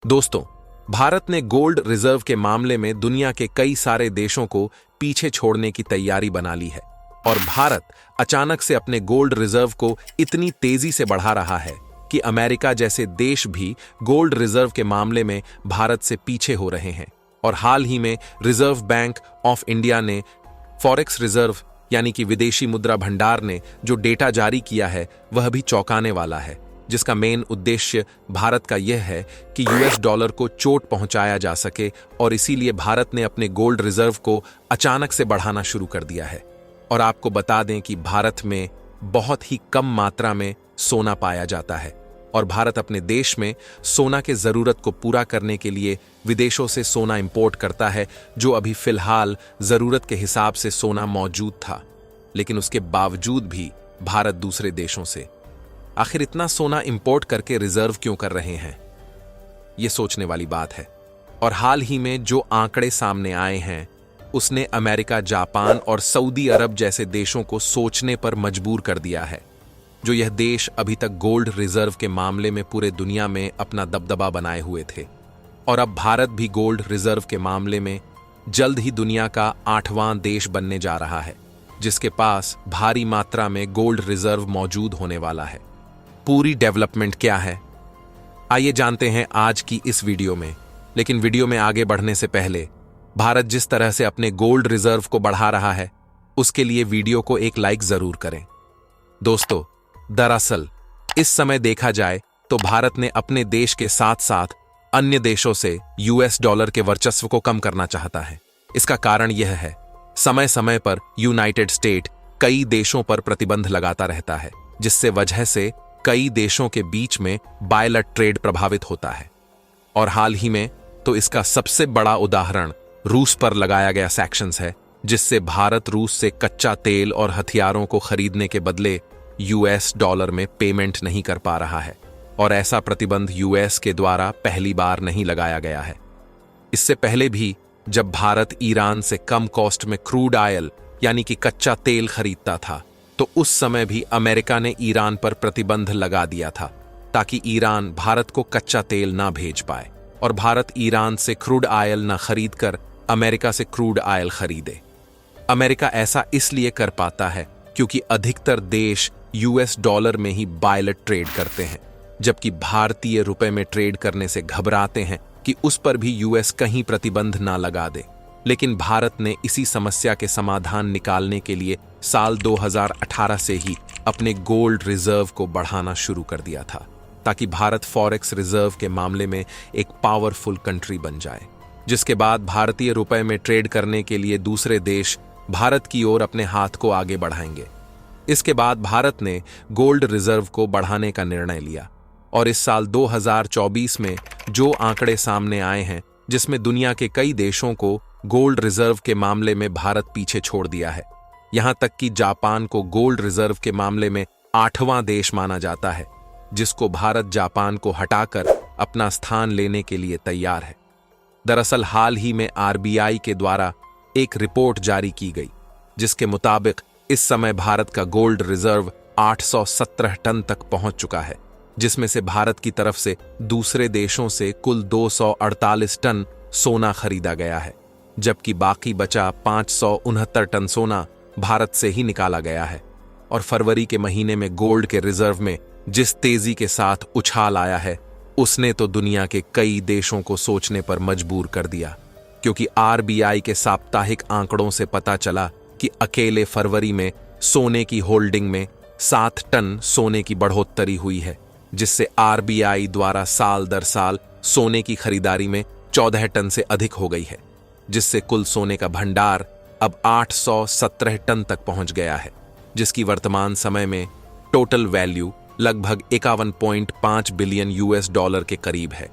दोस्तों, भारत ने gold reserve के मामले में दुनिया के कई सारे देशों को पीछे छोड़ने की तैयारी बना ली है और भारत अचानक से अपने गोल्ड रिजर्व को इतनी तेजी से बढ़ा रहा है कि अमेरिका जैसे देश भी गोल्ड रिजर्व के मामले में भारत से पीछे हो रहे हैं। और हाल ही में रिजर्व बैंक ऑफ इंडिया ने फॉरेक्स रिजर्व यानी कि विदेशी मुद्रा भंडार ने जो डेटा जारी किया है वह भी चौंकाने वाला है, जिसका मेन उद्देश्य भारत का यह है कि यूएस डॉलर को चोट पहुंचाया जा सके और इसीलिए भारत ने अपने गोल्ड रिजर्व को अचानक से बढ़ाना शुरू कर दिया है। और आपको बता दें कि भारत में बहुत ही कम मात्रा में सोना पाया जाता है और भारत अपने देश में सोना के जरूरत को पूरा करने के लिए विदेशों से सोना इंपोर्ट करता है, जो अभी फिलहाल जरूरत के हिसाब से सोना मौजूद था। लेकिन उसके बावजूद भी भारत दूसरे देशों से आखिर इतना सोना इंपोर्ट करके रिजर्व क्यों कर रहे हैं, ये सोचने वाली बात है। और हाल ही में जो आंकड़े सामने आए हैं उसने अमेरिका, जापान और सऊदी अरब जैसे देशों को सोचने पर मजबूर कर दिया है, जो यह देश अभी तक गोल्ड रिजर्व के मामले में पूरे दुनिया में अपना दबदबा बनाए हुए थे। और अब भारत भी गोल्ड रिजर्व के मामले में जल्द ही दुनिया का 8वां देश बनने जा रहा है, जिसके पास भारी मात्रा में गोल्ड रिजर्व मौजूद होने वाला है। पूरी डेवलपमेंट क्या है, आइए जानते हैं आज की इस वीडियो में। लेकिन वीडियो में आगे बढ़ने से पहले भारत जिस तरह से अपने गोल्ड रिजर्व को बढ़ा रहा है उसके लिए वीडियो को एक लाइक जरूर करें। दोस्तों, दरअसल इस समय देखा जाए तो भारत ने अपने देश के साथ साथ अन्य देशों से यूएस डॉलर के वर्चस्व को कम करना चाहता है। इसका कारण यह है, समय समय पर यूनाइटेड स्टेट कई देशों पर प्रतिबंध लगाता रहता है, जिससे वजह से कई देशों के बीच में बायलैट ट्रेड प्रभावित होता है। और हाल ही में तो इसका सबसे बड़ा उदाहरण रूस पर लगाया गया सैक्शंस है, जिससे भारत रूस से कच्चा तेल और हथियारों को खरीदने के बदले यूएस डॉलर में पेमेंट नहीं कर पा रहा है। और ऐसा प्रतिबंध यूएस के द्वारा पहली बार नहीं लगाया गया है। इससे पहले भी जब भारत ईरान से कम कॉस्ट में क्रूड ऑयल यानी कि कच्चा तेल खरीदता था, तो उस समय भी अमेरिका ने ईरान पर प्रतिबंध लगा दिया था ताकि ईरान भारत को कच्चा तेल ना भेज पाए और भारत ईरान से क्रूड ऑयल ना खरीद कर अमेरिका से क्रूड ऑयल खरीदे। अमेरिका ऐसा इसलिए कर पाता है क्योंकि अधिकतर देश यूएस डॉलर में ही बायलैट ट्रेड करते हैं, जबकि भारतीय रुपए में ट्रेड करने से घबराते हैं कि उस पर भी यूएस कहीं प्रतिबंध ना लगा दे। लेकिन भारत ने इसी समस्या के समाधान निकालने के लिए साल 2018 से ही अपने गोल्ड रिजर्व को बढ़ाना शुरू कर दिया था, ताकि भारत फॉरेक्स रिजर्व के मामले में एक पावरफुल कंट्री बन जाए, जिसके बाद भारतीय रुपए में ट्रेड करने के लिए दूसरे देश भारत की ओर अपने हाथ को आगे बढ़ाएंगे। इसके बाद भारत ने गोल्ड रिजर्व को बढ़ाने का निर्णय लिया और इस साल 2024 में जो आंकड़े सामने आए हैं, जिसमें दुनिया के कई देशों को गोल्ड रिजर्व के मामले में भारत पीछे छोड़ दिया है। यहां तक कि जापान को गोल्ड रिजर्व के मामले में 8वां देश माना जाता है, जिसको भारत जापान को हटाकर अपना स्थान लेने के लिए तैयार है। दरअसल हाल ही में आरबीआई के द्वारा एक रिपोर्ट जारी की गई, जिसके मुताबिक इस समय भारत का गोल्ड रिजर्व 817 टन तक पहुंच चुका है, जिसमें से भारत की तरफ से दूसरे देशों से कुल 248 टन सोना खरीदा गया है, जबकि बाकी बचा 569 टन सोना भारत से ही निकाला गया है। और फरवरी के महीने में गोल्ड के रिजर्व में जिस तेजी के साथ उछाल आया है, उसने तो दुनिया के कई देशों को सोचने पर मजबूर कर दिया, क्योंकि आरबीआई के साप्ताहिक आंकड़ों से पता चला कि अकेले फरवरी में सोने की होल्डिंग में 7 टन सोने की बढ़ोतरी हुई है, जिससे आरबीआई द्वारा साल दर साल सोने की खरीदारी में 14 टन से अधिक हो गई है, जिससे कुल सोने का भंडार अब 817 टन तक पहुंच गया है, जिसकी वर्तमान समय में टोटल वैल्यू लगभग 51.5 बिलियन यूएस डॉलर के करीब है।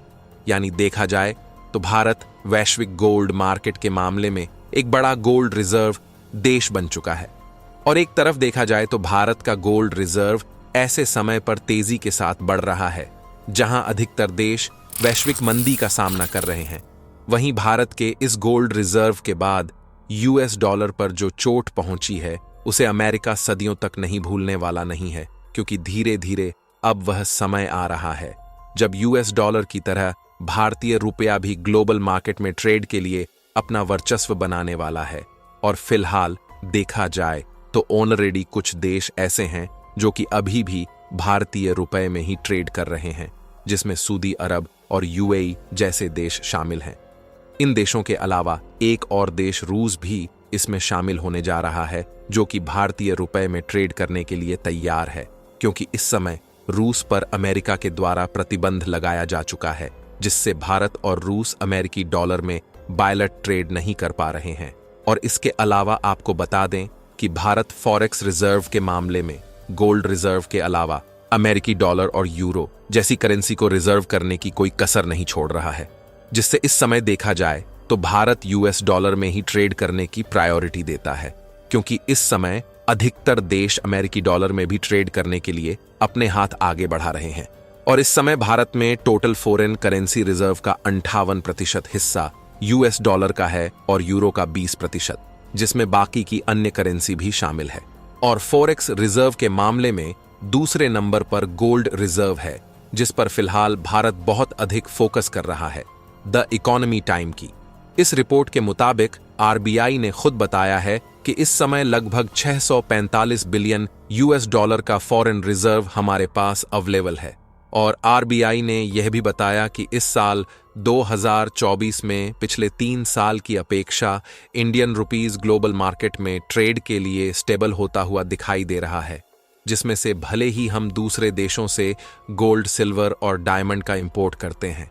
यानी देखा जाए तो भारत वैश्विक गोल्ड मार्केट के मामले में एक बड़ा गोल्ड रिजर्व देश बन चुका है। और एक तरफ देखा जाए तो भारत का गोल्ड रिजर्व ऐसे समय पर तेजी के साथ बढ़ रहा है जहां अधिकतर देश वैश्विक मंदी का सामना कर रहे हैं। वहीं भारत के इस गोल्ड रिजर्व के बाद यूएस डॉलर पर जो चोट पहुंची है उसे अमेरिका सदियों तक नहीं भूलने वाला नहीं है, क्योंकि धीरे धीरे अब वह समय आ रहा है जब यूएस डॉलर की तरह भारतीय रुपया भी ग्लोबल मार्केट में ट्रेड के लिए अपना वर्चस्व बनाने वाला है। और फिलहाल देखा जाए तो ऑलरेडी कुछ देश ऐसे हैं जो कि अभी भी भारतीय रुपए में ही ट्रेड कर रहे हैं, जिसमें सऊदी अरब और यूएई जैसे देश शामिल हैं। इन देशों के अलावा एक और देश रूस भी इसमें शामिल होने जा रहा है, जो कि भारतीय रुपए में ट्रेड करने के लिए तैयार है, क्योंकि इस समय रूस पर अमेरिका के द्वारा प्रतिबंध लगाया जा चुका है, जिससे भारत और रूस अमेरिकी डॉलर में बायलट ट्रेड नहीं कर पा रहे हैं। और इसके अलावा आपको बता दें कि भारत फॉरेक्स रिजर्व के मामले में गोल्ड रिजर्व के अलावा अमेरिकी डॉलर और यूरो जैसी करेंसी को रिजर्व करने की कोई कसर नहीं छोड़ रहा है, जिससे इस समय देखा जाए तो भारत यूएस डॉलर में ही ट्रेड करने की प्रायोरिटी देता है, क्योंकि इस समय अधिकतर देश अमेरिकी डॉलर में भी ट्रेड करने के लिए अपने हाथ आगे बढ़ा रहे हैं। और इस समय भारत में टोटल फॉरेन करेंसी रिजर्व का 58% हिस्सा यूएस डॉलर का है और यूरो का 20%, जिसमें बाकी की अन्य करेंसी भी शामिल है। और फॉरेक्स रिजर्व के मामले में दूसरे नंबर पर गोल्ड रिजर्व है, जिस पर फिलहाल भारत बहुत अधिक फोकस कर रहा है। द इकोनॉमी टाइम की इस रिपोर्ट के मुताबिक आरबीआई ने खुद बताया है कि इस समय लगभग 645 बिलियन यूएस डॉलर का फॉरेन रिजर्व हमारे पास अवेलेबल है। और आरबीआई ने यह भी बताया कि इस साल 2024 में पिछले 3 साल की अपेक्षा इंडियन रुपीस ग्लोबल मार्केट में ट्रेड के लिए स्टेबल होता हुआ दिखाई दे रहा है, जिसमें से भले ही हम दूसरे देशों से गोल्ड, सिल्वर और डायमंड का इंपोर्ट करते हैं,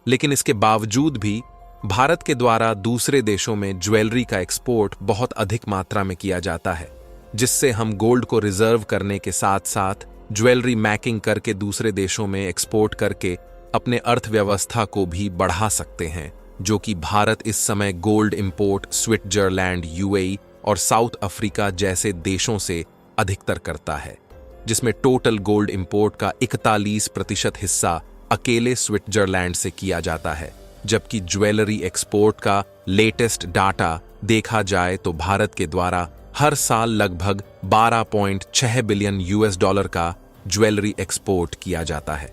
लेकिन इसके बावजूद भी भारत के द्वारा दूसरे देशों में ज्वेलरी का एक्सपोर्ट बहुत अधिक मात्रा में किया जाता है, जिससे हम गोल्ड को रिजर्व करने के साथ साथ ज्वेलरी मैकिंग करके दूसरे देशों में एक्सपोर्ट करके अपने अर्थव्यवस्था को भी बढ़ा सकते हैं, जो कि भारत इस समय गोल्ड इंपोर्ट स्विट्जरलैंड, यूएई और साउथ अफ्रीका जैसे देशों से अधिकतर करता है, जिसमें टोटल गोल्ड इंपोर्ट का 41% हिस्सा अकेले स्विट्जरलैंड से किया जाता है। जबकि ज्वेलरी एक्सपोर्ट का लेटेस्ट डाटा देखा जाए तो भारत के द्वारा हर साल लगभग 12.6 बिलियन यूएस डॉलर का ज्वेलरी एक्सपोर्ट किया जाता है।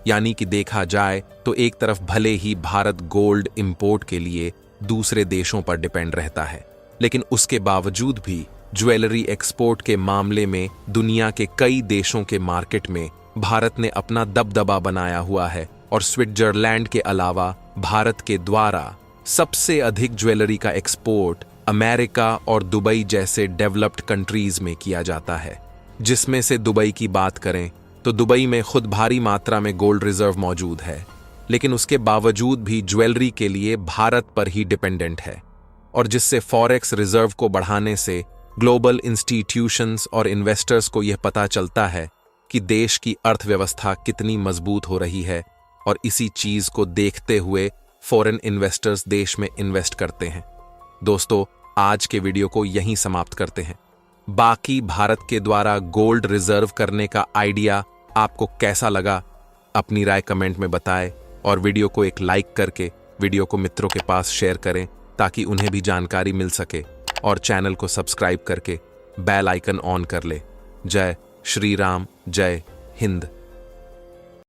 यानी कि देखा जाए तो एक तरफ भले ही भारत गोल्ड इंपोर्ट के लिए दूसरे देशों पर डिपेंड रहता है, लेकिन उसके बावजूद भी ज्वेलरी एक्सपोर्ट के मामले में दुनिया के कई देशों के मार्केट में भारत ने अपना दबदबा बनाया हुआ है। और स्विट्जरलैंड के अलावा भारत के द्वारा सबसे अधिक ज्वेलरी का एक्सपोर्ट अमेरिका और दुबई जैसे डेवलप्ड कंट्रीज में किया जाता है, जिसमें से दुबई की बात करें तो दुबई में खुद भारी मात्रा में गोल्ड रिजर्व मौजूद है, लेकिन उसके बावजूद भी ज्वेलरी के लिए भारत पर ही डिपेंडेंट है। और जिससे फॉरेक्स रिजर्व को बढ़ाने से ग्लोबल इंस्टीट्यूशंस और इन्वेस्टर्स को यह पता चलता है कि देश की अर्थव्यवस्था कितनी मजबूत हो रही है, और इसी चीज को देखते हुए फॉरेन इन्वेस्टर्स देश में इन्वेस्ट करते हैं। दोस्तों, आज के वीडियो को यहीं समाप्त करते हैं। बाकी भारत के द्वारा गोल्ड रिजर्व करने का आइडिया आपको कैसा लगा, अपनी राय कमेंट में बताएं, और वीडियो को एक लाइक करके वीडियो को मित्रों के पास शेयर करें ताकि उन्हें भी जानकारी मिल सके, और चैनल को सब्सक्राइब करके बेल आइकन ऑन कर ले। जय श्री राम, जय हिंद।